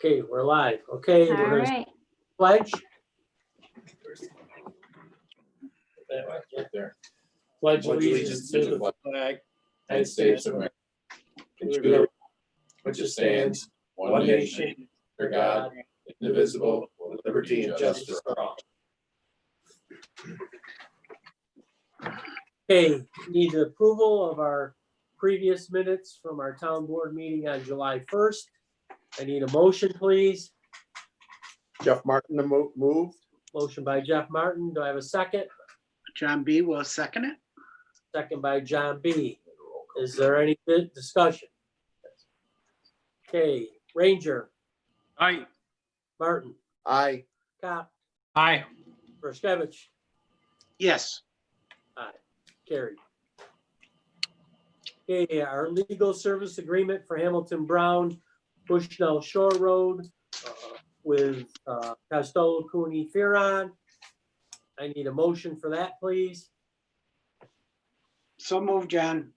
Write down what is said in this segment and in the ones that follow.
Okay, we're live. Okay, All we're gonna right. pledge. Right there. Pledge allegiance to the flag, United States of America, and to the republic which stands one nation, under God, indivisible, with liberty and justice for all. Okay, need the approval of our previous minutes from our town board meeting on July 1st. I need a motion, please. Jeff Martin moved. Motion by Jeff Martin. Do I have a second? John B. will second it. Second by John B. Is there any discussion? Okay, Ranger, Aye. Martin, Aye. Cop, Aye. Berskevich, Yes. carried. Okay, our legal service agreement for Hamilton Brown, Bushnell Shore Road with Costello Cooney Fearon. I need a motion for that, please. So move, John.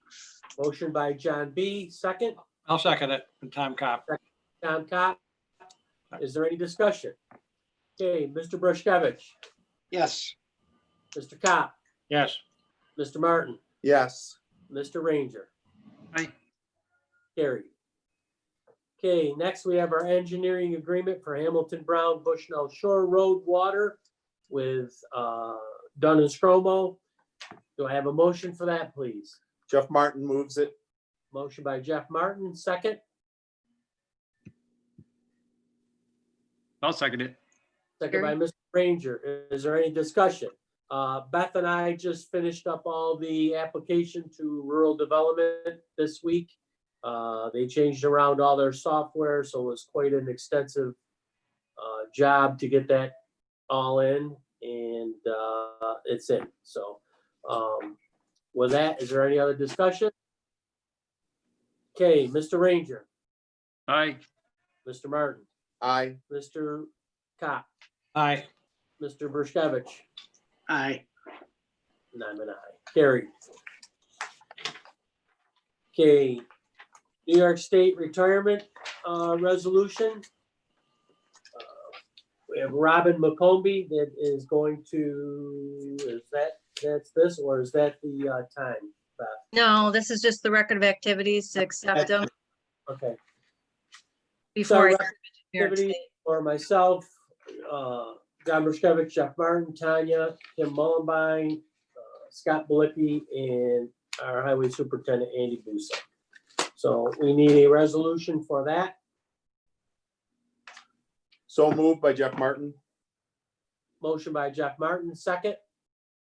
Motion by John B. Second, I'll second it. Tom Cop. Tom Cop. Is there any discussion? Okay, Mr. Berskevich, Yes. Mr. Cop, Yes. Mr. Martin, Yes. Mr. Ranger. Aye. Carried. Okay, next we have our engineering agreement for Hamilton Brown Bushnell Shore Road Water with Dunn and Stromo. Do I have a motion for that, please? Jeff Martin moves it. Motion by Jeff Martin, second. I'll second it. Second by Mr. Ranger. Is there any discussion? Beth and I just finished up all the application to rural development this week. They changed around all their software, so it was quite an extensive job to get that all in, and it's in. So with that, is there any other discussion? Okay, Mr. Ranger, Aye. Mr. Martin, Aye. Mr. Cop, Aye. Mr. Berskevich, Aye. and I'm an aye. Carried. Okay, New York State retirement resolution. We have Robin McCombie that is going to, that's this, or is that the time? Beth? No, this is just the record of activities to accept them Okay. before. I So, serve in New York activity State. for myself, John Berskevich, Jeff Martin, Tanya, Kim Mullenbein, Scott Balicki, and our highway superintendent, Andy Busa. So we need a resolution for that. So moved by Jeff Martin. Motion by Jeff Martin, second.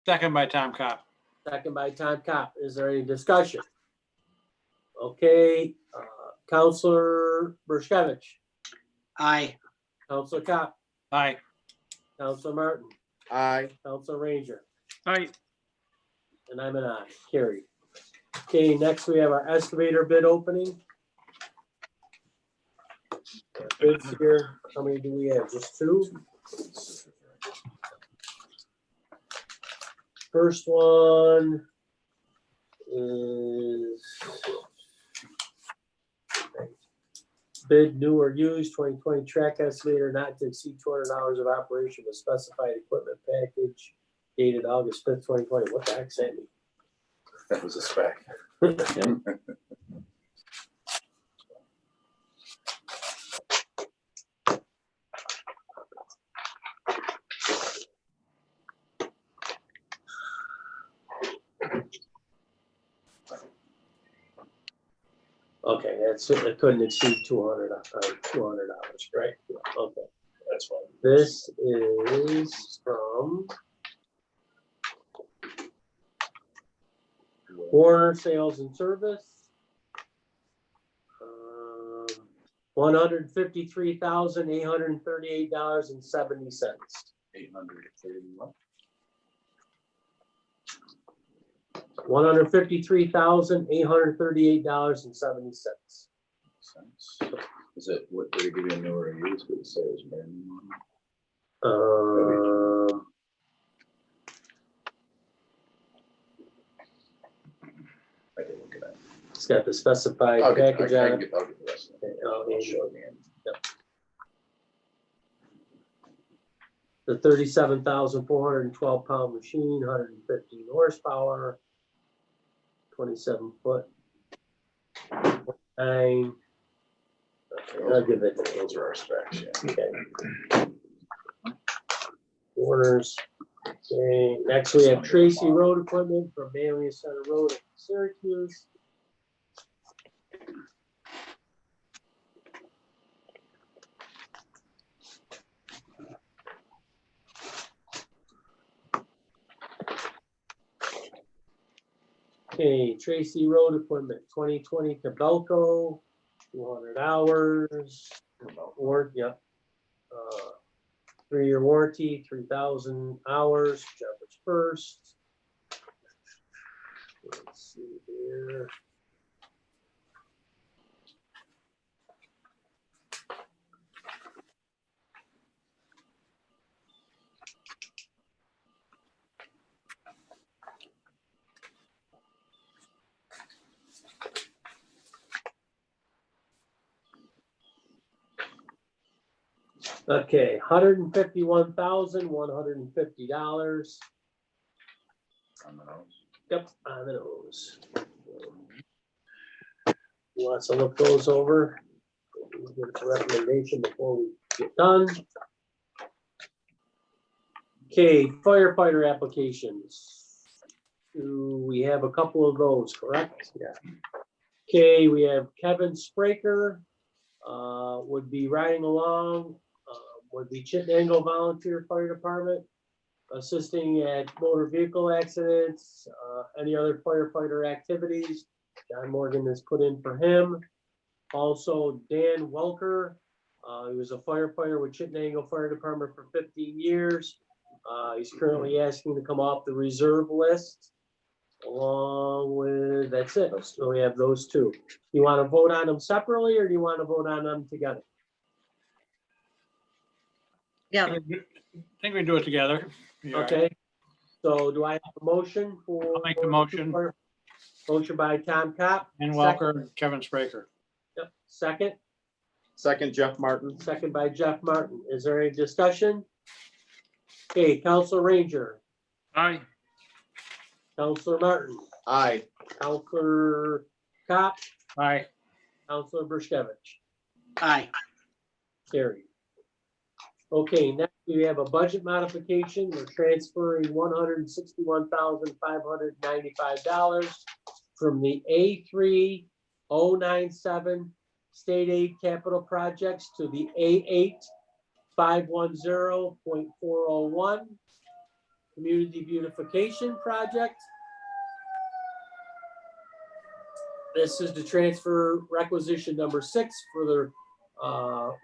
Second by Tom Cop. Second by Tom Cop. Is there any discussion? Okay, Counselor Berskevich, Aye. Counselor Cop, Aye. Counselor Martin, Aye. Counselor Ranger, Aye. and I'm an aye. Carried. Okay, next we have our excavator bid opening. Bids here, how many do we have? Just two? First one is bid new or used 2020 track excavator not to exceed $200 of operation with specified equipment package dated August 5th, 2020. What the heck's that mean? That was a spec. Okay, that's it. It couldn't exceed $200, right? Okay, that's fine. This is from Warner Sales and Service. $153,838.70. 831. $153,838.70. Is it, what, did it give you a new or used? Did it say it was brand new? I didn't look at that. It's got the specified I'll get package on it. I'll get the rest of it. Okay, I'll show it again. the 37,412 pound machine, 115 horsepower, 27 foot. 9. Okay, I'll give it. Those are our specs, yeah. Okay. Corners. Okay, next we have Tracy Road Equipment from Manlius Center Road in Syracuse. Okay, Tracy Road Equipment, 2020 Cabelco, 200 hours, or, yep. 3-year warranty, 3,000 hours, Jeffers first. Let's see here. Okay, $151,150. On the nose. Yep, on the nose. You want to look those over? We'll give us a recommendation before we get done. Okay, firefighter applications. Do we have a couple of those, correct? Yeah. Okay, we have Kevin Spraker, would be riding along, would be Chittenden Volunteer Fire Department, assisting at motor vehicle accidents, any other firefighter activities. John Morgan has put in for him. Also, Dan Welker, he was a firefighter with Chittenden Fire Department for 15 years. He's currently asking to come off the reserve list. Along with, that's it. So we have those two. You want to vote on them separately or do you want to vote on them together? Yeah, I think we do it together. Yeah. Okay. So do I have a motion for? I'll make the motion. Motion by Tom Cop. And Walker and Kevin Spraker. Yep. Second. Second, Jeff Martin. Second by Jeff Martin. Is there any discussion? Okay, Counselor Ranger, Aye. Counselor Martin, Aye. Counselor Cop, Aye. Counselor Bershkevich. Aye. Carried. Okay, next we have a budget modification. We're transferring $161,595 from the A3097 state aid capital projects to the A8510.401 community beautification project. This is the transfer requisition number 6 for the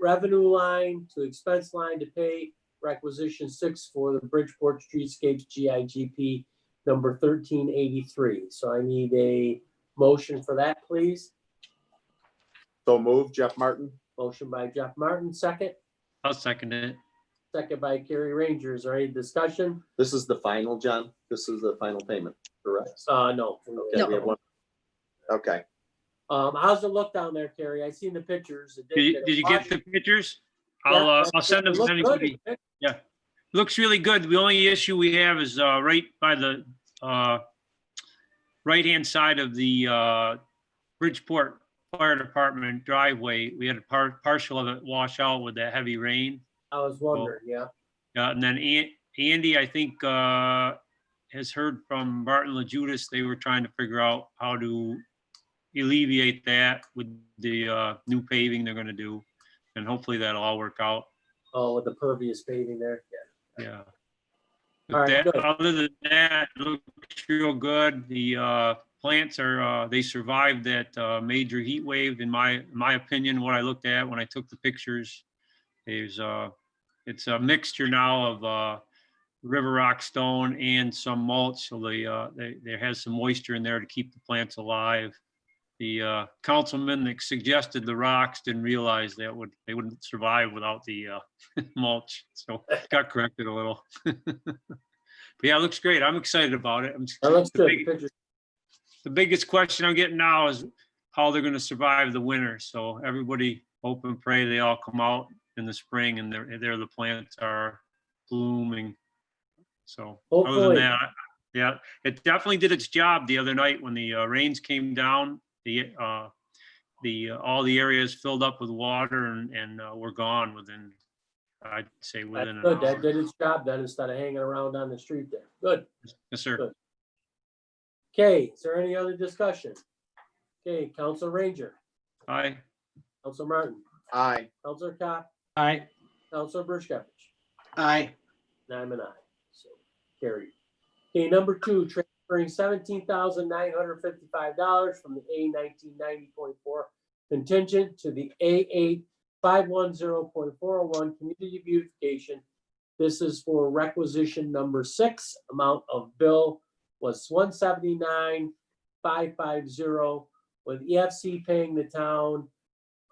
revenue line to expense line to pay requisition 6 for the Bridgeport Streetscapes GIGP number 1383. So I need a motion for that, please. So move, Jeff Martin. Motion by Jeff Martin, second. I'll second it. Second by Kerry Ranger. Is there any discussion? This is the final, John. This is the final payment, correct? No. Okay, we have one. Okay. How's it look down there, Kerry? I seen the pictures. It Did you get the pictures? Yeah, I'll send them it to looked anybody. good. Looks really good. The only issue we have is right by the right-hand side of the Bridgeport Fire Department driveway. We had a partial of it wash out with that heavy rain. I was wondering, yeah. And then Andy, I think, has heard from Barton LaJudas. They were trying to figure out how to alleviate that with the new paving they're going to do. And hopefully that'll all work out. Oh, with the pervious paving there. Yeah. All right, good. Other than that, it looks real good. The plants are, they survived that major heat wave, in my opinion, what I looked at when I took the pictures. It's a mixture now of river rock stone and some mulch. So there has some moisture in there to keep the plants alive. The councilman that suggested the rocks didn't realize that they wouldn't survive without the mulch. So got corrected a little. But yeah, it looks great. I'm excited about it. That looks good. The biggest question I'm getting now is how they're going to survive the winter. So everybody hope and pray they all come out in the spring and there the plants are blooming. So other than Hopefully. that, yeah, it definitely did its job the other night when the rains came down. All the areas filled up with water and were gone within, I'd say That's within an good. That hour. did its job then instead of hanging around on the street there. Good. Yes, sir. Good. Okay, is there any other discussion? Okay, Council Ranger, Aye. Council Martin, Aye. Council Cop, Aye. Council Bershkovich. Aye. And I'm an aye, so carried. Okay, number 2, transferring $17,955 from the A1990.4 contingent to the A8510.401 community beautification. This is for requisition number 6. Amount of bill was $179,550, with EFC paying the town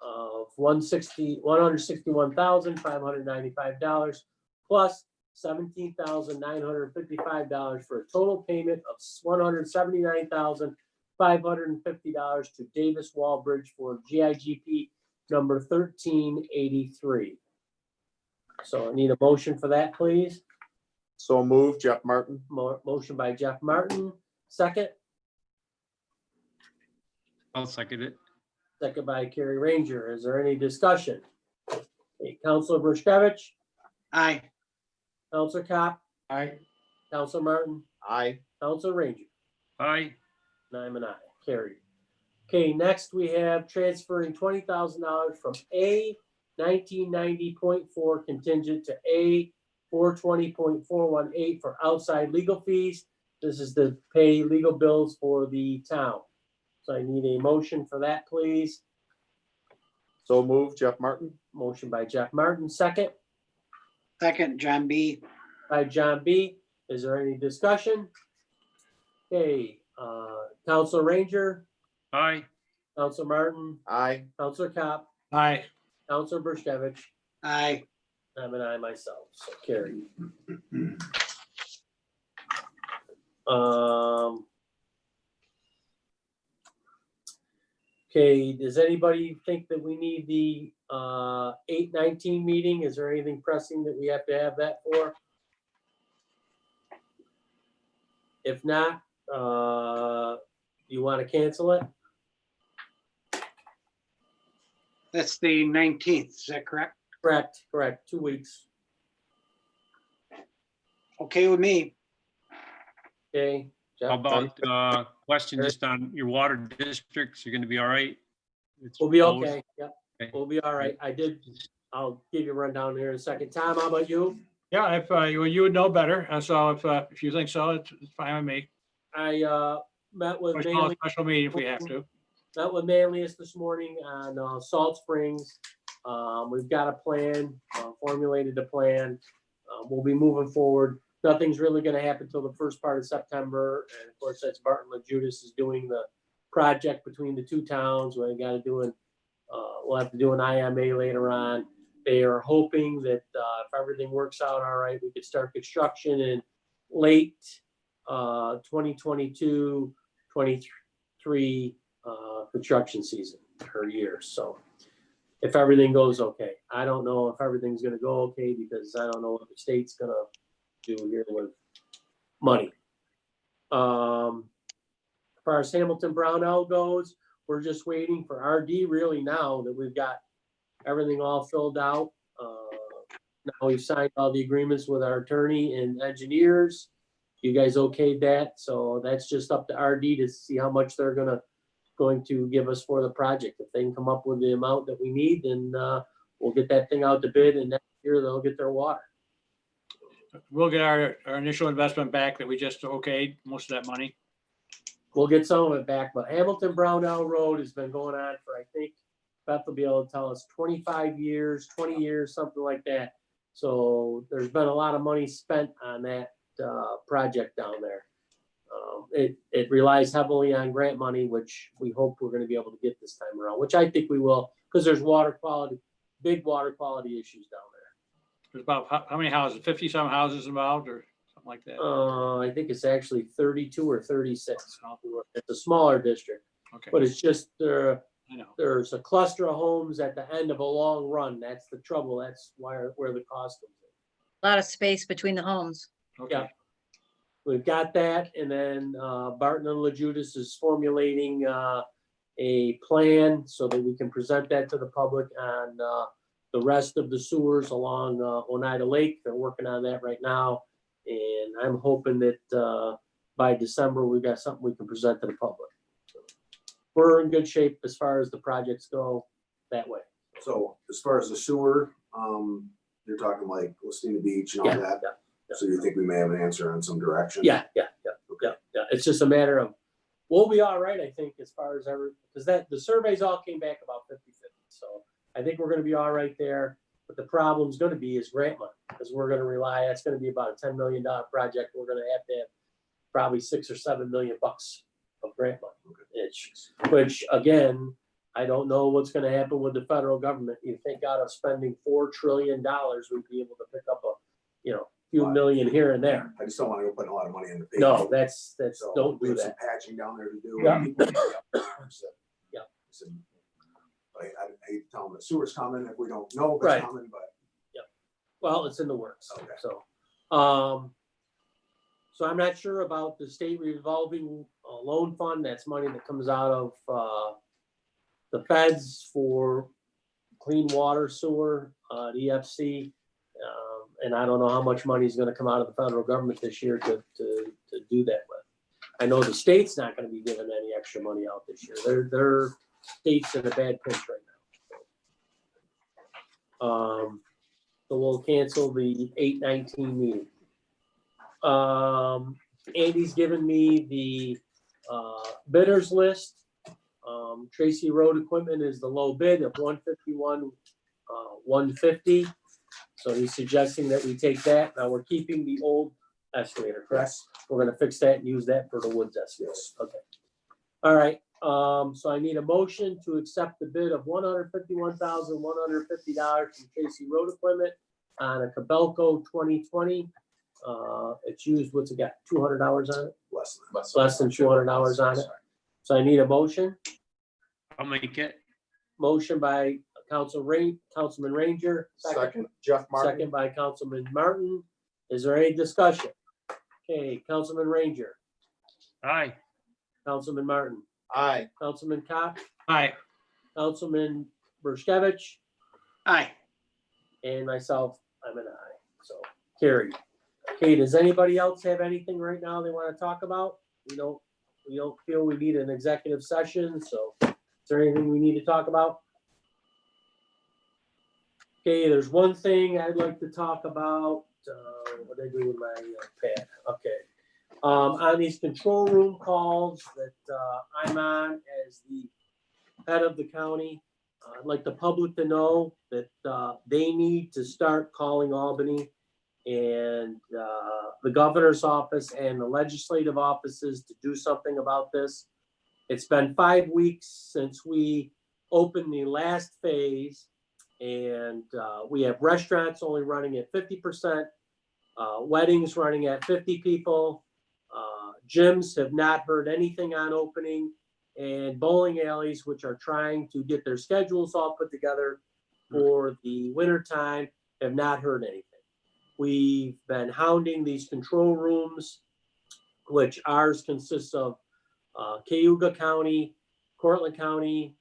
of $161,595 plus $17,955 for a total payment of $179,550 to Davis Wall Bridge for GIGP number 1383. So I need a motion for that, please. So move, Jeff Martin. Motion by Jeff Martin, second. I'll second it. Second by Kerry Ranger. Is there any discussion? Okay, Councilor Bershkovich, Aye. Councilor Cop, Aye. Councilor Martin, Aye. Councilor Ranger. Aye. And I'm an aye, carried. Okay, next we have transferring $20,000 from A 1990.4 contingent to A 420.418 for outside legal fees. This is to pay legal bills for the town. So I need a motion for that, please. So move, Jeff Martin. Motion by Jeff Martin, second Second, John B. by John B. Is there any discussion? Okay, Council Ranger, Aye. Council Martin, Aye. Councilor Cop, Aye. Councilor Bershkovich. Aye. I'm an aye myself, so carried. Okay, does anybody think that we need the 8/19 meeting? Is there anything pressing that we have to have that for? If not, you want to cancel it? That's the 19th. Is that correct? Correct, 2 weeks. Okay with me. Okay. Jeff? How about question just on your water districts? You're going to be all right? It's We'll be closed. okay, yep, Okay. we'll be all right. I'll give you a rundown here in a second. Tom, how about you? Yeah, if you would know better, so if you think so, it's fine with me. I met with We can call a Manly, special meeting if we have to. Manlius this morning on Salt Springs. We've got a plan, formulated a plan. We'll be moving forward. Nothing's really gonna happen till the first part of September. And of course, that's Barton LaJudas is doing the project between the two towns. We'll have to do an IMA later on. They are hoping that if everything works out all right, we could start construction in late 2022, 23 construction season per year. So if everything goes okay, I don't know if everything's gonna go okay because I don't know what the state's gonna do here with money. As far as Hamilton Brownell goes, we're just waiting for RD really now that we've got everything all filled out. Now we've signed all the agreements with our attorney and engineers. You guys okayed that, so that's just up to RD to see how much they're going to give us for the project. If they can come up with the amount that we need, then we'll get that thing out to bid, and next year they'll get their water. We'll get our initial investment back that we just okayed, most of that money. We'll get some of it back, but Hamilton Brownell Road has been going on for, I think, Beth will be able to tell us 25 years, 20 years, something like that. So there's been a lot of money spent on that project down there. It relies heavily on grant money, which we hope we're gonna be able to get this time around, which I think we will, because there's big water quality issues down there. There's about how many houses? 50-some houses involved or something like that? I think it's actually 32 or 36. It's a smaller district, Okay, but it's just I know. there's a cluster of homes at the end of a long run. That's the trouble. That's where the cost comes A lot of space between the homes. Okay, We've got that, and then Barton and LaJudas is formulating a plan so that we can present that to the public on the rest of the sewers along Oneida Lake. They're working on that right now, and I'm hoping that by December, we've got something we can present to the public. We're in good shape as far as the projects go that way. So as far as the sewer, you're talking like Listina Beach and all Yeah, that. yeah. So you think we may have an answer on some direction? Yeah. It's just a matter of, we'll be all right, I think, as far as because the surveys all came back about 50-50. So I think we're gonna be all right there. But the problem's gonna be is grant money, because we're gonna rely, that's gonna be about a $10 million project. We're gonna have to have probably $6 or $7 million of grant money. Which again, I don't know what's gonna happen with the federal government. You think out of spending $4 trillion, we'd be able to pick up a, few million here and there. I just don't want to go put a lot of money in the pavement. No, that's, So don't we do have some that. patching down there to do. Yeah. Yeah. I hate to tell them the sewer's coming if we don't know if Right. it's coming, but. Well, it's in the works, Okay. so. So I'm not sure about the state revolving loan fund. That's money that comes out of the feds for clean water sewer, the EFC. And I don't know how much money is gonna come out of the federal government this year to do that with. I know the state's not gonna be giving any extra money out this year. Their state's in a bad pinch right now. So we'll cancel the 8/19 meeting. Andy's given me the bidders list. Tracy Road Equipment is the low bid of 151, 150. So he's suggesting that we take that. Now we're keeping the old excavator, correct? We're gonna fix that and use that for the woods excavator. Okay. All right, so I need a motion to accept the bid of $151,150 from Tracy Road Equipment on a Cabelco 2020. It's used, what's it got, $200 on it? Less than $200 on it. So I need a motion. I'll make it. Motion by Councilman Ranger. Second, Jeff Martin. Second by Councilman Martin. Is there any discussion? Okay, Councilman Ranger, Aye. Councilman Martin, Aye. Councilman Kopp, aye, Councilman Bershkevich, Aye. and myself, I'm an aye. So carried. Okay, does anybody else have anything right now they want to talk about? We don't feel we need an executive session, so is there anything we need to talk about? Okay, there's one thing I'd like to talk about. What did I do with my pad? Okay. On these control room calls that I'm on as the head of the county, I'd like the public to know that they need to start calling Albany and the governor's office and the legislative offices to do something about this. It's been 5 weeks since we opened the last phase, and we have restaurants only running at 50%, weddings running at 50 people. Gyms have not heard anything on opening, and bowling alleys, which are trying to get their schedules all put together for the winter time, have not heard anything. We've been hounding these control rooms, which ours consists of Cayuga County, Cortland County,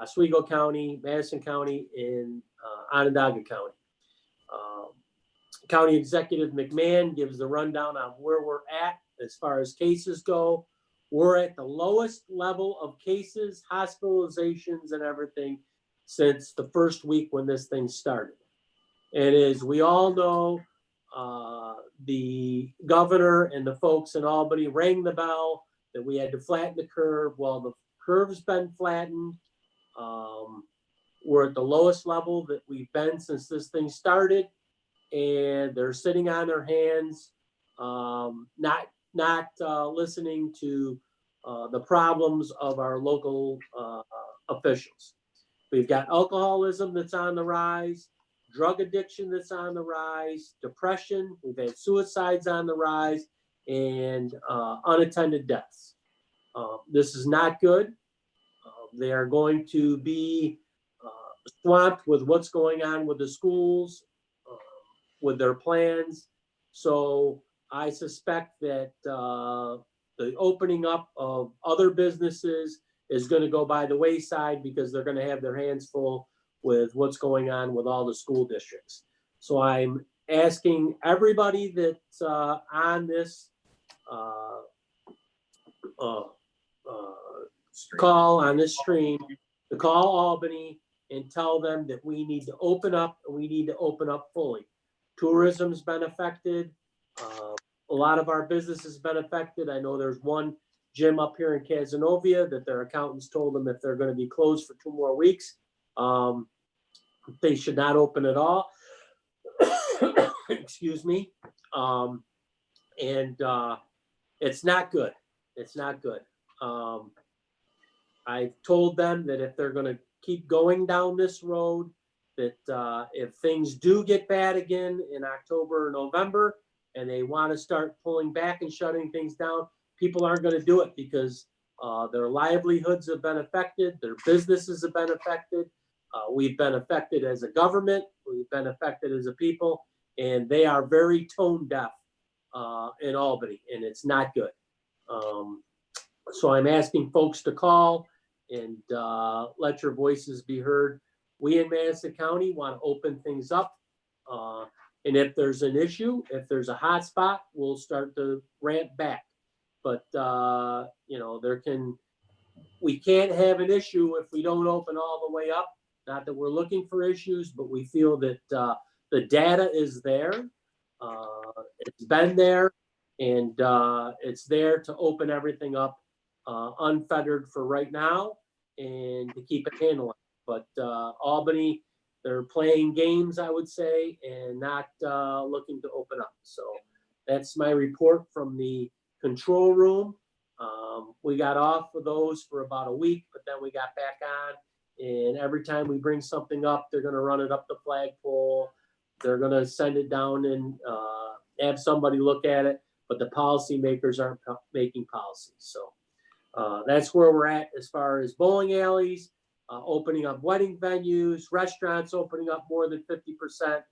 Oswego County, Madison County, and Onondaga County. County Executive McMahon gives the rundown on where we're at as far as cases go. We're at the lowest level of cases, hospitalizations, and everything since the first week when this thing started. And as we all know, the governor and the folks in Albany rang the bell that we had to flatten the curve. Well, the curve's been flattened. We're at the lowest level that we've been since this thing started, and they're sitting on their hands, not listening to the problems of our local officials. We've got alcoholism that's on the rise, drug addiction that's on the rise, depression, we've had suicides on the rise, and unattended deaths. This is not good. They are going to be swamped with what's going on with the schools. with their plans. So I suspect that the opening up of other businesses is going to go by the wayside because they're going to have their hands full with what's going on with all the school districts. So I'm asking everybody that's on this call on this stream to call Albany and tell them that we need to open up, and we need to open up fully. Tourism's been affected. A lot of our business has been affected. I know there's one gym up here in Cazenovia that their accountants told them if they're going to be closed for 2 more weeks, they should not open at all. Excuse me. It's not good. It's not good. I've told them that if they're going to keep going down this road, that if things do get bad again in October or November, and they want to start pulling back and shutting things down, people aren't going to do it because their livelihoods have been affected, their businesses have been affected. We've been affected as a government, we've been affected as a people, and they are very tone deaf in Albany, and it's not good. So I'm asking folks to call and let your voices be heard. We in Madison County want to open things up. And if there's an issue, if there's a hot spot, we'll start to ramp back. But, you know, we can't have an issue if we don't open all the way up. Not that we're looking for issues, but we feel that the data is there. It's been there, and it's there to open everything up unfettered for right now and to keep it handling. But Albany, they're playing games, I would say, and not looking to open up. So that's my report from the control room. We got off of those for about a week, but then we got back on. And every time we bring something up, they're going to run it up the flagpole. They're going to send it down and have somebody look at it. But the policymakers aren't making policies. So that's where we're at as far as bowling alleys. Opening up wedding venues, restaurants opening up more than 50%,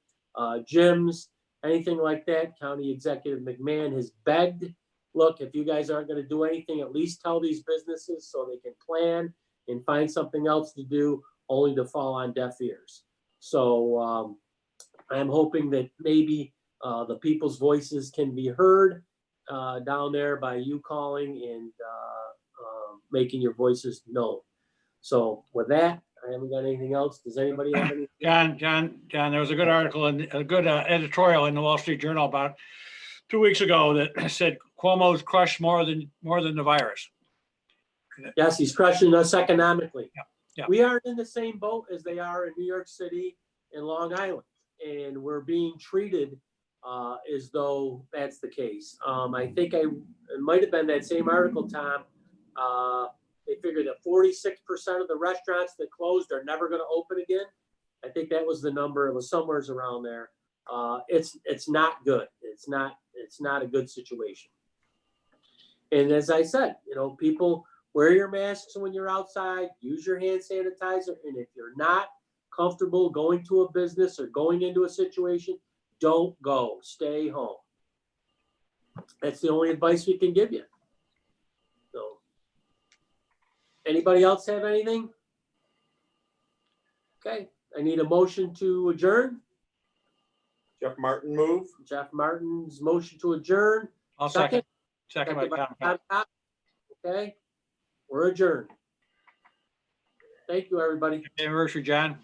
gyms, anything like that. County Executive McMahon has begged, look, if you guys aren't going to do anything, at least tell these businesses so they can plan and find something else to do, only to fall on deaf ears. So I'm hoping that maybe the people's voices can be heard down there by you calling and making your voices known. So with that, I haven't got anything else. Does anybody have any? John, there was a good article and a good editorial in the Wall Street Journal about 2 weeks ago that said Cuomo's crushed more than the virus. Yes, he's crushing us economically. Yeah. We are in the same boat as they are in New York City and Long Island, and we're being treated as though that's the case. I think it might have been that same article, Tom. They figured that 46% of the restaurants that closed are never going to open again. I think that was the number. It was somewhere around there. It's not good. It's not a good situation. And as I said, you know, people wear your masks when you're outside, use your hand sanitizer. And if you're not comfortable going to a business or going into a situation, don't go, stay home. That's the only advice we can give you. So, anybody else have anything? Okay, I need a motion to adjourn. Jeff Martin move. Jeff Martin's motion to adjourn. I'll second by Tom. Tom. Okay, we're adjourned. Thank you, everybody. Happy anniversary, John.